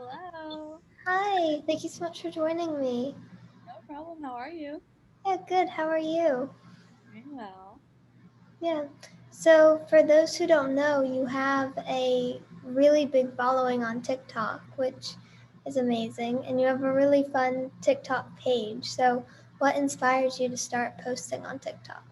Hello. Hi, thank you so much for joining me. No problem. How are you? Yeah, good. How are you? Doing well. Yeah. So, for those who don't know, you have a really big following on TikTok, which is amazing, and you have a really fun TikTok page. So, what inspires you to start posting on TikTok?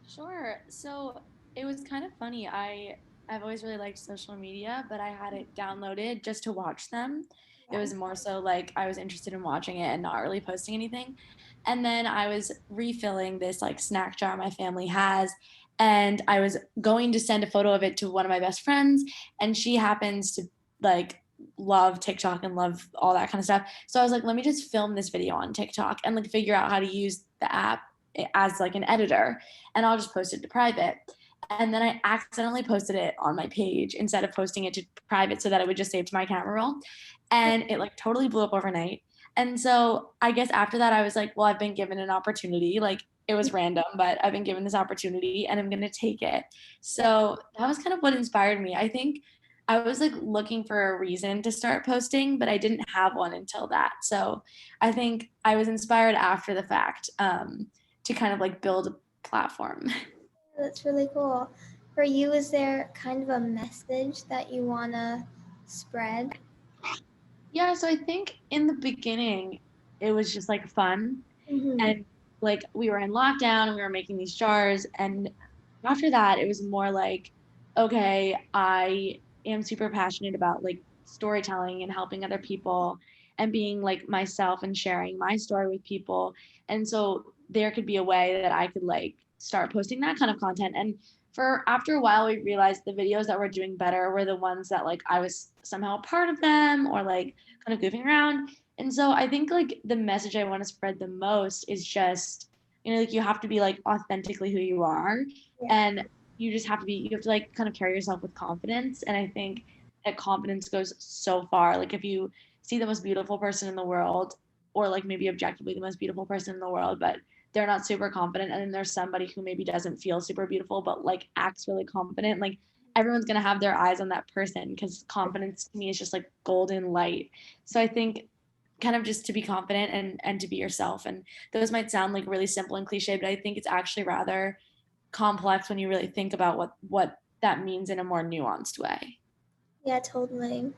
Sure. So it was kind of funny. I've always really liked social media, but I had it downloaded just to watch them. It Yeah. was more so like I was interested in watching it and not really posting anything. And then I was refilling this like snack jar my family has, and I was going to send a photo of it to one of my best friends, and she happens to like love TikTok and love all that kind of stuff. So I was like, let me just film this video on TikTok and like figure out how to use the app as like an editor, and I'll just post it to private. And then I accidentally posted it on my page instead of posting it to private so that it would just save to my camera roll. And it like totally blew up overnight. And so I guess after that, I was like, well, I've been given an opportunity. Like it was random, but I've been given this opportunity and I'm going to take it. So that was kind of what inspired me. I think I was like looking for a reason to start posting, but I didn't have one until that. So I think I was inspired after the fact to kind of like build a platform. That's really cool. For you, is there kind of a message that you want to spread? Yeah, so I think in the beginning it was just like fun, Mm-hmm. and like we were in lockdown and we were making these jars, and after that it was more like, okay, I am super passionate about like storytelling and helping other people and being like myself and sharing my story with people. And so there could be a way that I could like start posting that kind of content. And for after a while we realized the videos that were doing better were the ones that like I was somehow a part of them or like kind of goofing around. And so I think like the message I want to spread the most is just, like you have to be like authentically who you are, Yeah. and you have to like kind of carry yourself with confidence. And I think that confidence goes so far. Like if you see the most beautiful person in the world, or like maybe objectively the most beautiful person in the world, but they're not super confident, and then there's somebody who maybe doesn't feel super beautiful but like acts really confident, like everyone's going to have their eyes on that person because confidence to me is just like golden light. So I think kind of just to be confident and to be yourself. And those might sound like really simple and cliche, but I think it's actually rather complex when you really think about what that means in a more nuanced way. Yeah, totally.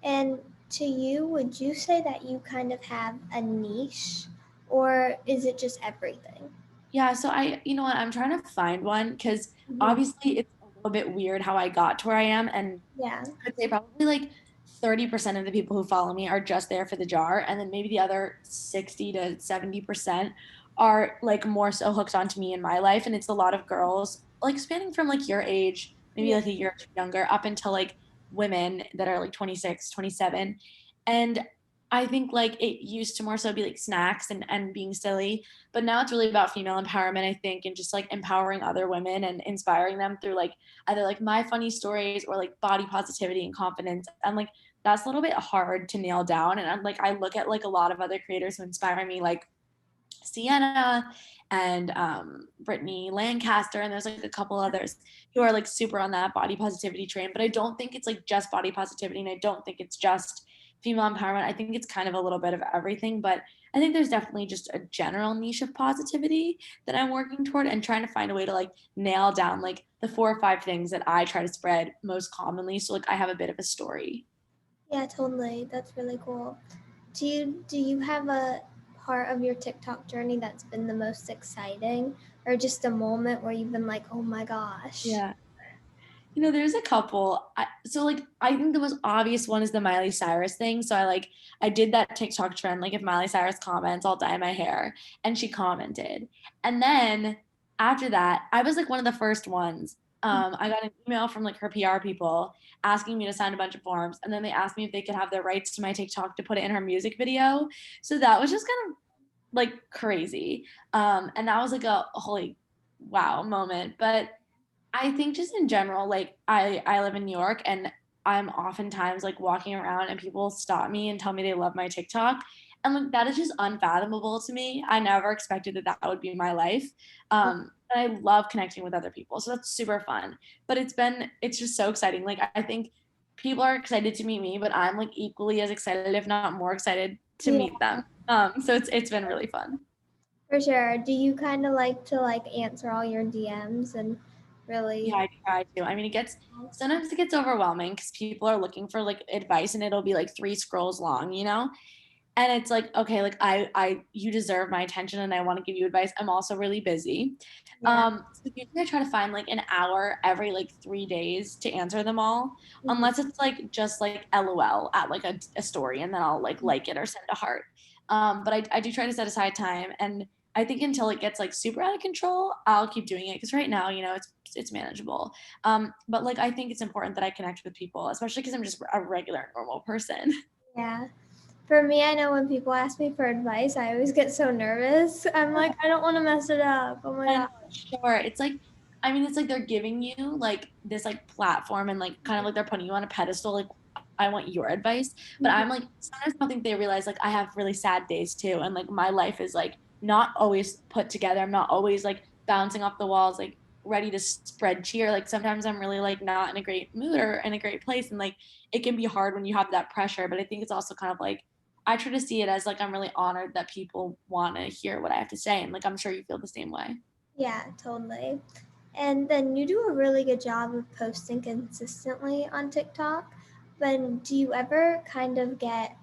And to you, would you say that you kind of have a niche, or is it just everything? Yeah, so you know what, I'm trying to find one because Hmm. obviously it's a little bit weird how I got to where I am. And Yeah. I'd say probably like 30% of the people who follow me are just there for the jar. And then maybe the other 60 to 70% are like more so hooked onto me in my life. And it's a lot of girls like spanning from like your age, maybe Yeah. like a year or two younger, up until like women that are like 26, 27. And I think like it used to more so be like snacks and being silly, but now it's really about female empowerment, I think, and just like empowering other women and inspiring them through like either like my funny stories or like body positivity and confidence. And like that's a little bit hard to nail down. And I'm like, I look at like a lot of other creators who inspire me, like Sienna and Brittany Lancaster, and there's like a couple others who are like super on that body positivity train. But I don't think it's like just body positivity, and I don't think it's just female empowerment. I think it's kind of a little bit of everything. But I think there's definitely just a general niche of positivity that I'm working toward and trying to find a way to like nail down like the 4 or 5 things that I try to spread most commonly. So like I have a bit of a story. Yeah, totally. That's really cool. Do you have a part of your TikTok journey that's been the most exciting, or just a moment where you've been like, "Oh my gosh." Yeah. There's a couple. So like I think the most obvious one is the Miley Cyrus thing. So I did that TikTok trend. Like if Miley Cyrus comments, I'll dye my hair. And she commented. And then after that, I was like one of the first ones. I got an email from like her PR people asking me to sign a bunch of forms. And then they asked me if they could have the rights to my TikTok to put it in her music video. So that was just kind of like crazy. And that was like a holy wow moment. But I think just in general, like I live in New York, and I'm oftentimes like walking around and people stop me and tell me they love my TikTok. And like that is just unfathomable to me. I never expected that that would be my life. And I love connecting with other people. So that's super fun. But it's just so exciting. Like I think people are excited to meet me, but I'm like equally as excited, if not more excited to Yeah, meet them. So it's been really fun. for sure. Do you kind of like to like answer all your DMs and Yeah, really? I try to. I mean, sometimes it gets overwhelming because people are looking for like advice and it'll be like three scrolls long, you know? And it's like, okay, like you deserve my attention and I want to give you advice. I'm also really busy. Yeah. So usually I try to find like an hour every like 3 days to answer them all, Mhm. unless it's like just like LOL at like a story and then I'll like it or send a heart. But I do try to set aside time, and I think until it gets like super out of control, I'll keep doing it because right now, it's manageable. But like I think it's important that I connect with people, especially because I'm just a regular normal person. Yeah. For me, I know when people ask me for advice, I always get so nervous. I'm like, I don't want to mess it up. Oh my I god. know, sure. It's like, I mean, it's like they're giving you like this like platform and like kind of like they're putting you on a pedestal. Like, I want your advice. But Mhm. I'm like, sometimes I don't think they realize like I have really sad days too. And like my life is like not always put together. I'm not always like bouncing off the walls, like ready to spread cheer. Like sometimes I'm really like not in a great mood or in a great place. And like it can be hard when you have that pressure. But I think it's also kind of like, I try to see it as like I'm really honored that people want to hear what I have to say. And like I'm sure you feel the same way. Yeah, totally. And then you do a really good job of posting consistently on TikTok. But do you ever kind of get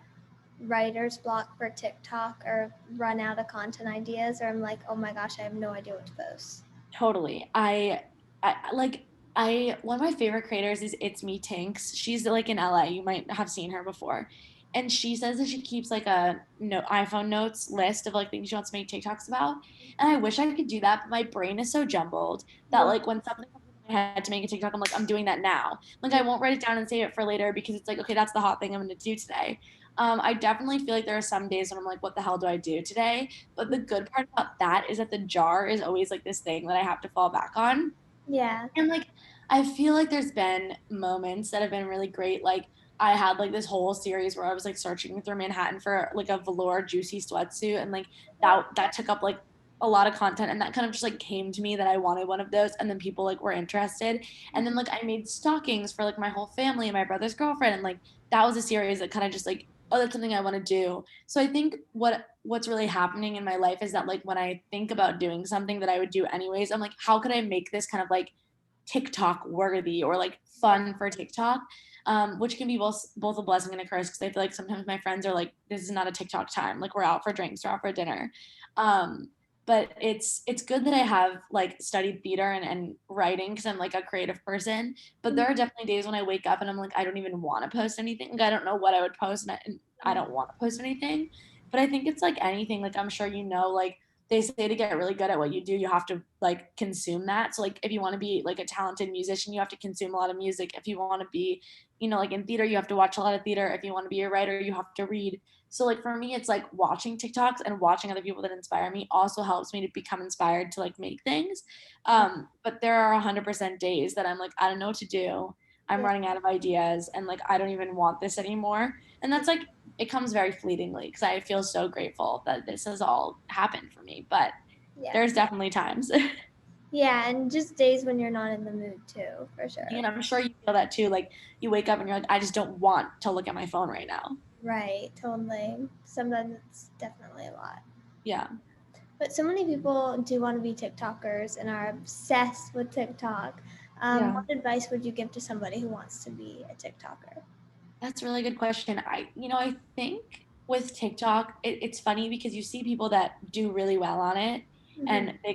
writer's block for TikTok or run out of content ideas? Or I'm like, oh my gosh, I have no idea what to post. Totally. I one of my favorite creators is It's Me Tinks. She's like in LA. You might have seen her before. And she says that she keeps like a no iPhone notes list of like things she wants to make TikToks about. And I wish I could do that, but my brain is so jumbled that Yeah. like when something comes into my head to make a TikTok, I'm like, I'm doing that now. Like I won't write it down and save it for later because it's like, okay, that's the hot thing I'm gonna do today. I definitely feel like there are some days when I'm like, what the hell do I do today? But the good part about that is that the jar is always like this thing that I have to fall back on. Yeah. And like I feel like there's been moments that have been really great. Like I had like this whole series where I was like searching through Manhattan for like a velour juicy sweatsuit, and like that took up like a lot of content, and that kind of just like came to me that I wanted one of those, and then people like were interested. And then like I made stockings for like my whole family and my brother's girlfriend, and like that was a series that kind of just like, oh, that's something I want to do. So I think what's really happening in my life is that like when I think about doing something that I would do anyways, I'm like, how could I make this kind of like TikTok worthy or like fun for TikTok, which can be both a blessing and a curse because I feel like sometimes my friends are like, this is not a TikTok time. Like we're out for drinks, we're out for dinner. Um, but it's good that I have like studied theater and writing because I'm like a creative person. But there are definitely days when I wake up and I'm like, I don't even want to post anything. Like, I don't know what I would post, and I don't want to post anything. But I think it's like anything. Like I'm sure like they say to get really good at what you do, you have to like consume that. So like if you want to be like a talented musician, you have to consume a lot of music. If you want to be, like in theater, you have to watch a lot of theater. If you want to be a writer, you have to read. So like for me, it's like watching TikToks and watching other people that inspire me also helps me to become inspired to like make things. But there are 100% days that I'm like, I don't know what to do. I'm Yeah. running out of ideas and like I don't even want this anymore. And that's like it comes very fleetingly because I feel so grateful that this has all happened for me. But Yeah. there's definitely times. Yeah, and just days when you're not in the mood too, for sure. And I'm sure you feel that too. Like you wake up and you're like, I just don't want to look at my phone right now. Right, totally. Sometimes it's definitely a lot. Yeah. But so many people do want to be TikTokers and are obsessed with TikTok. Yeah. What advice would you give to somebody who wants to be a TikToker? That's a really good question. I think with TikTok, it's funny because you see people that do really well on it Hmm. and they're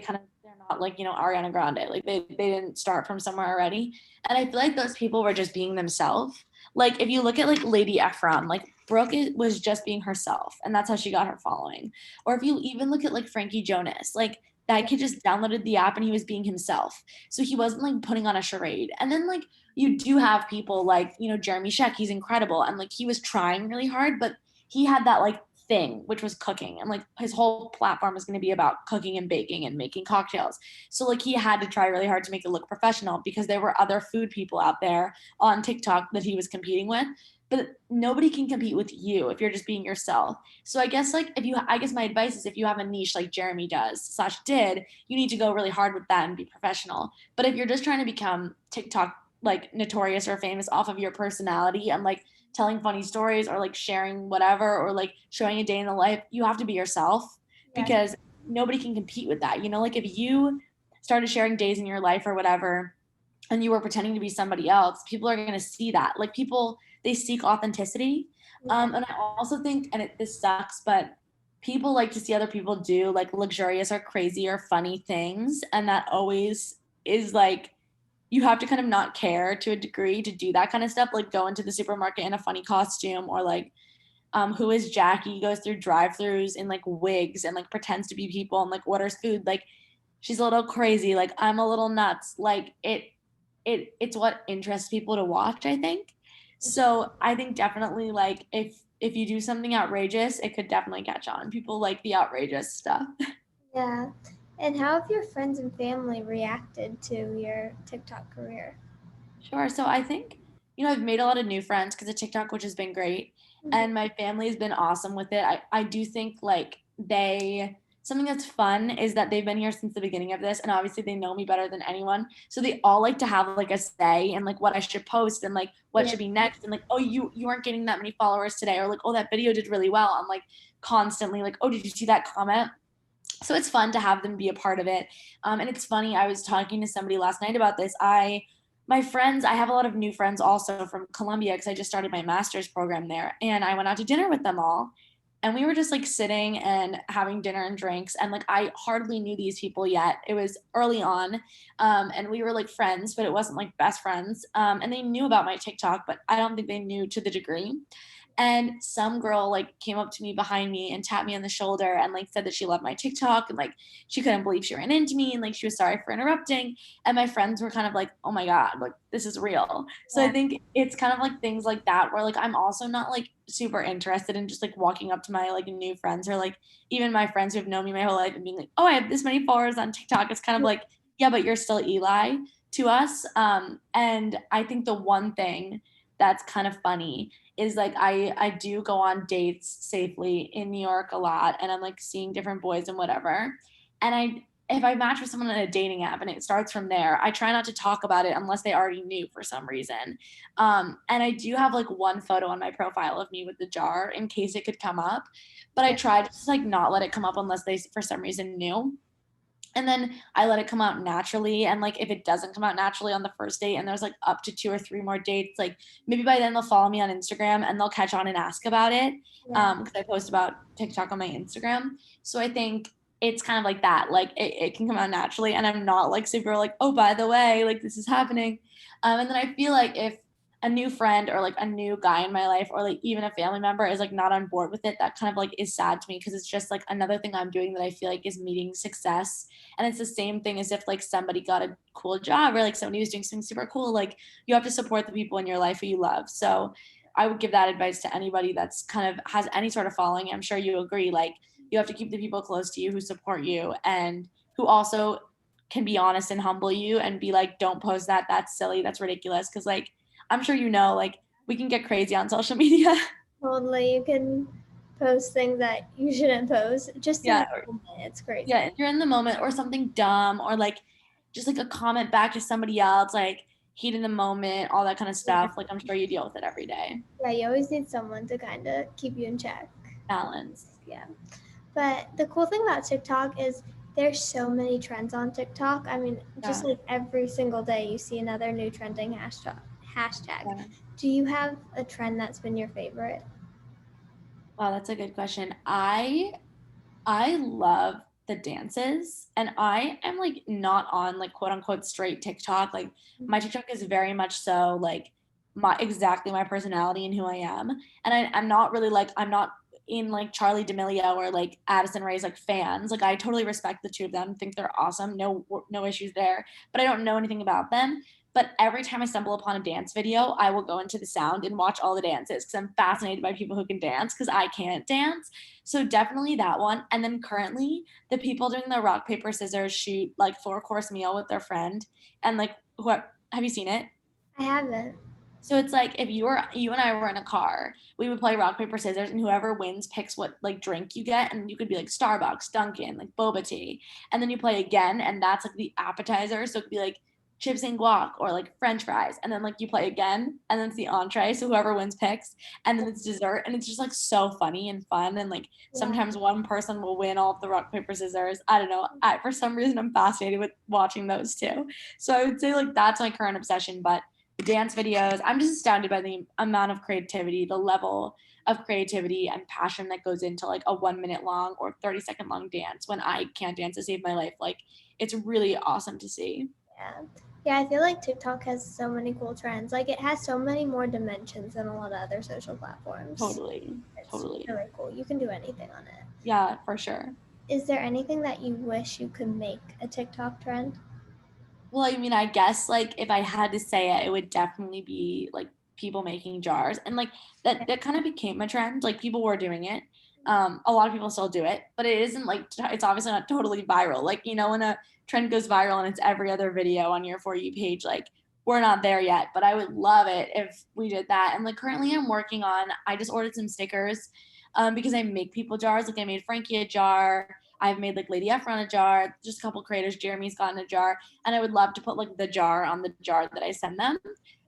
not like, Ariana Grande. Like they didn't start from somewhere already. And I feel like those people were just being themselves. Like if you look at like Lady Efron, like Brooke was just being herself and that's how she got her following. Or if you even look at like Frankie Jonas, like that Yeah. kid just downloaded the app and he was being himself. So he wasn't like putting on a charade. And then like you do have people like, Jeremy Sheck, he's incredible. And like he was trying really hard, but he had that like thing, which was cooking. And like his whole platform was going to be about cooking and baking and making cocktails. So like he had to try really hard to make it look professional because there were other food people out there on TikTok that he was competing with. But nobody can compete with you if you're just being yourself. So I guess my advice is if you have a niche like Jeremy does slash did, you need to go really hard with that and be professional. But if you're just trying to become TikTok like notorious or famous off of your personality and like telling funny stories or like sharing whatever or like showing a day in the life. You have to be yourself Yeah. because nobody can compete with that. You know, like if you started sharing days in your life or whatever and you were pretending to be somebody else, people are going to see that. Like people, they seek authenticity. Yeah. And I also think, and this sucks, but people like to see other people do like luxurious or crazy or funny things. And that always is like, you have to kind of not care to a degree to do that kind of stuff. Like go into the supermarket in a funny costume or like, who is Jackie goes through drive-throughs in like wigs and like pretends to be people and like orders food. Like she's a little crazy. Like I'm a little nuts. Like it's what interests people to watch, I think. So I think definitely like if you do something outrageous, it could definitely catch on. People like the outrageous stuff. Yeah. And how have your friends and family reacted to your TikTok career? Sure. So I think, I've made a lot of new friends because of TikTok, which has been great. Mhm. And my family has been awesome with it. I do think like something that's fun is that they've been here since the beginning of this. And obviously they know me better than anyone. So they all like to have like a say and like what I should post and like what Yeah. should be next. And like, oh, you aren't getting that many followers today. Or like, oh, that video did really well. I'm like constantly like, oh, did you see that comment? So it's fun to have them be a part of it. And it's funny, I was talking to somebody last night about this. My friends, I have a lot of new friends also from Columbia because I just started my master's program there. And I went out to dinner with them all. And we were just like sitting and having dinner and drinks. And like I hardly knew these people yet. It was early on. And we were like friends, but it wasn't like best friends. And they knew about my TikTok, but I don't think they knew to the degree. And some girl like came up to me behind me and tapped me on the shoulder and like said that she loved my TikTok and like she couldn't believe she ran into me and like she was sorry for interrupting. And my friends were kind of like, oh my God, like this is real. So I Yeah. think it's kind of like things like that where like I'm also not like super interested in just like walking up to my like new friends or like even my friends who have known me my whole life and being like, oh, I have this many followers on TikTok. It's kind of like, yeah, but you're still Eli to us. And I think the one thing that's kind of funny is like I do go on dates safely in New York a lot and I'm like seeing different boys and whatever. And I if I match with someone on a dating app and it starts from there, I try not to talk about it unless they already knew for some reason. And I do have like one photo on my profile of me with the jar in case it could come up, but I Yeah. try to just like not let it come up unless they for some reason knew. And then I let it come out naturally. And like if it doesn't come out naturally on the first date and there's like up to 2 or 3 more dates, like maybe by then they'll follow me on Instagram and they'll catch on and ask about it. Yeah. Because I post about TikTok on my Instagram. So I think it's kind of like that. Like it can come out naturally. And I'm not like super like, oh, by the way, like this is happening. And then I feel like if a new friend or like a new guy in my life or like even a family member is like not on board with it, that kind of like is sad to me because it's just like another thing I'm doing that I feel like is meeting success. And it's the same thing as if like somebody got a cool job or like somebody was doing something super cool. Like you have to support the people in your life who you love. So I would give that advice to anybody that's kind of has any sort of following. I'm sure you agree. Like you have to keep the people close to you who support you and who also can be honest and humble you and be like, don't post that. That's silly. That's ridiculous. Cause like I'm sure like we can get crazy on social media. Totally. You can post things that you shouldn't post just in Yeah. the moment. It's Yeah. crazy. If you're in the moment or something dumb or like just like a comment back to somebody else, like heat in the moment, all that kind of Yeah. stuff. Like I'm sure you deal with it every day. Yeah, you always need someone to kind of keep you in check. Balance. Yeah. But the cool thing about TikTok is there's so many trends on TikTok. I mean, just Yeah. like every single day you see another new trending hashtag. Yeah. Do you have a trend that's been your favorite? Wow, that's a good question. I love the dances and I am like not on like quote unquote straight TikTok. Like my TikTok is very much so like my exactly my personality and who I am. And I'm not really like I'm not in like Charlie D'Amelio or like Addison Rae's like fans. Like I totally respect the two of them, think they're awesome. No issues there. But I don't know anything about them. But every time I stumble upon a dance video, I will go into the sound and watch all the dances because I'm fascinated by people who can dance because I can't dance. So definitely that one. And then currently the people doing the rock, paper, scissors shoot like 4 course meal with their friend. And like what have you seen it? I haven't. So it's like if you and I were in a car, we would play rock, paper, scissors, and whoever wins picks what like drink you get. And you could be like Starbucks, Dunkin', like boba tea. And then you play again, and that's like the appetizer. So it could be like chips and guac or like french fries, and then like you play again and then it's the entree, so whoever wins picks, and then it's dessert, and it's just like so funny and fun, and like Yeah. sometimes one person will win all of the rock paper scissors. I don't know, for some reason I'm fascinated with watching those too. So I would say like that's my current obsession. But the dance videos, I'm just astounded by the amount of creativity, the level of creativity and passion that goes into like a 1 minute long or 30-second long dance when I can't dance to save my life. Like it's really awesome to see. Yeah. Yeah, I feel like TikTok has so many cool trends. Like it has so many more dimensions than a lot of other social platforms. Totally. It's Totally. really cool. You can do anything on it. Yeah, for sure. Is there anything that you wish you could make a TikTok trend? Well, I mean, I guess like if I had to say it, it would definitely be like people making jars. And like that kind of became a trend. Like people were doing it. A lot of people still do it, but it isn't like it's obviously not totally viral. Like, when a trend goes viral and it's every other video on your For You page, like we're not there yet, but I would love it if we did that. And like currently I'm working on, I just ordered some stickers because I make people jars. Like I made Frankie a jar. I've made like Lady Efron a jar, just a couple creators. Jeremy's gotten a jar, and I would love to put like the jar on the jar that I send them.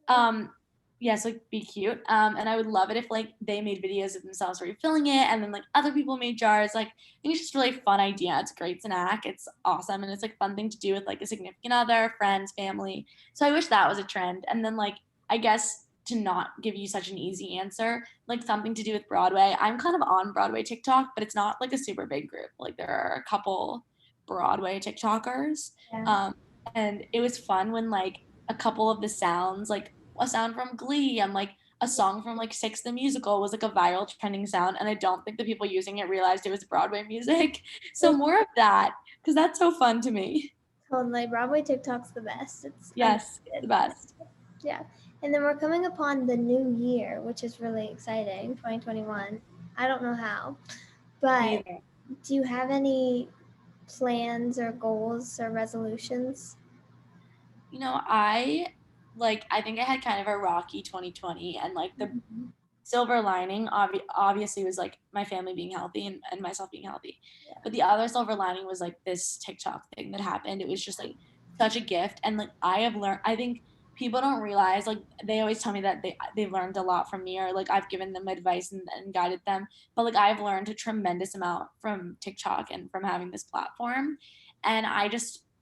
Um, yes, like be cute. And I would love it if like they made videos of themselves refilling it, and then like other people made jars. Like I think it's just a really fun idea. It's a great snack. It's awesome, and it's like fun thing to do with like a significant other, friends, family. So I wish that was a trend. And then like I guess to not give you such an easy answer, like something to do with Broadway. I'm kind of on Broadway TikTok, but it's not like a super big group. Like there are a couple Broadway TikTokers. Yeah. Um, and it was fun when like a couple of the sounds, like a sound from Glee and like a song from like Six the Musical was like a viral trending sound. And I don't think the people using it realized it was Broadway music. So more of that, because that's so fun to me. Totally. Broadway TikTok's the best. It's Yes, it's the underrated. best. Yeah. And then we're coming upon the new year, which is really exciting, 2021. I don't know how, Me but either. do you have any plans or goals or resolutions? I think I had kind of a rocky 2020, and like the Mhm. silver lining obviously was like my family being healthy and myself being healthy, Yeah. but the other silver lining was like this TikTok thing that happened. It was just like such a gift, and like I have learned, I think people don't realize, like they always tell me that they've learned a lot from me, or like I've given them advice and guided them, but like I've learned a tremendous amount from TikTok and from having this platform. And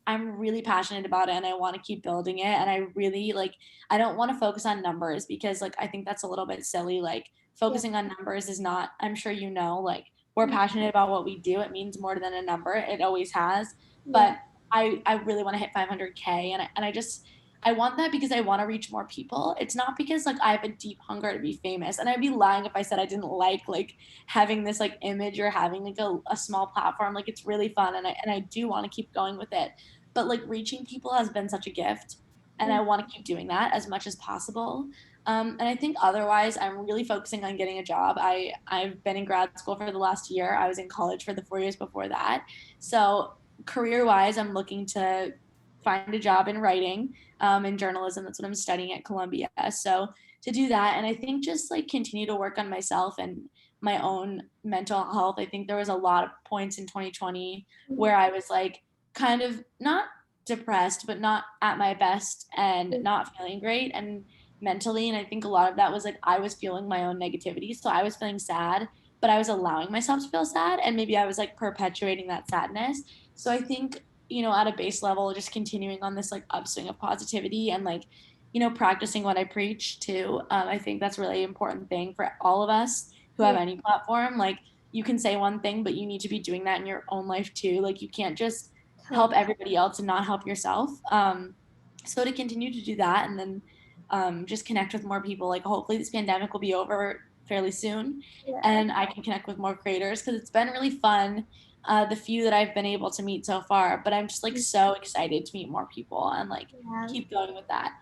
I'm really passionate about it, and I want to keep building it, and I really like, I don't want to focus on numbers because like I think that's a little bit silly. Like Yeah. focusing on numbers is not, I'm sure like we're Mhm. passionate about what we do. It means more than a number. It always has. Yeah. But I really want to hit 500K, and I want that because I want to reach more people. It's not because like I have a deep hunger to be famous. And I'd be lying if I said I didn't like having this like image or having like a small platform. Like it's really fun, and I do want to keep going with it. But like reaching people has been such a gift, and Mhm. I want to keep doing that as much as possible. And I think otherwise, I'm really focusing on getting a job. I've been in grad school for the last year. I was in college for the 4 years before that. So career wise, I'm looking to find a job in writing, in journalism. That's what I'm studying at Columbia. So to do that, and I think just like continue to work on myself and my own mental health. I think there was a lot of points in 2020 Mhm. where I was like kind of not depressed, but not at my best and not feeling great and mentally. And I think a lot of that was like I was feeling my own negativity. So I was feeling sad, but I was allowing myself to feel sad. And maybe I was like perpetuating that sadness. So I think, at a base level, just continuing on this like upswing of positivity and like, practicing what I preach too. I think that's a really important thing for all of us who have Yeah. any platform. Like you can say one thing, but you need to be doing that in your own life too. Like you can't just help Totally. everybody else and not help yourself. So to continue to do that, and then just connect with more people. Like hopefully this pandemic will be over fairly soon, Yeah. and I can connect with more creators because it's been really fun. The few that I've been able to meet so far, but I'm just like so excited to meet more people and like Yeah. keep going with that.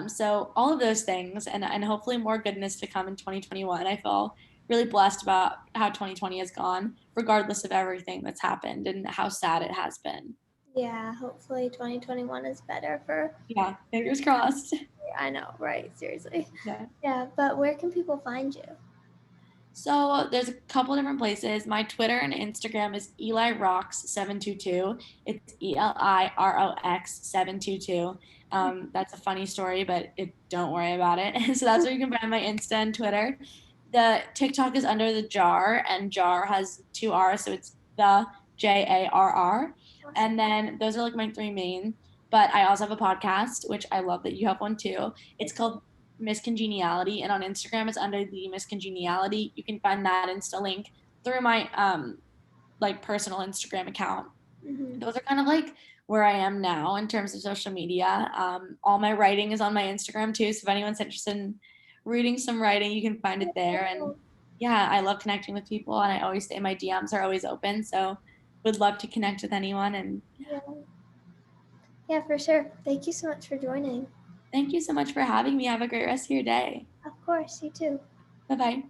So all of those things, and hopefully more goodness to come in 2021. I feel really blessed about how 2020 has gone, regardless of everything that's happened and how sad it has been. Yeah. Hopefully 2021 is better for. Yeah, fingers crossed. I know, right? Seriously. Yeah. Yeah. But where can people find you? So there's a couple different places. My Twitter and Instagram is Eli Rocks 722. It's ELIROX 722. That's a funny story, but don't worry about it. So that's where you can find my Insta and Twitter. The TikTok is under the jar, and jar has two R's, so it's the JARR. Awesome. And then those are like my three main. But I also have a podcast, which I love that you have one too. It's called Miscongeniality, and on Instagram it's under the Miscongeniality. You can find that Insta link through my like personal Instagram account. Hmm. Those are kind of like where I am now in terms of social media. All my writing is on my Instagram too, so if anyone's interested in reading some writing, you can find it there. And yeah, I love connecting with people, and I always say my DMs are always open, so would love to connect with anyone. And Yeah, yeah, for sure. Thank you so much for joining. thank you so much for having me. Have a great rest of your day. Of course, you too. Bye bye.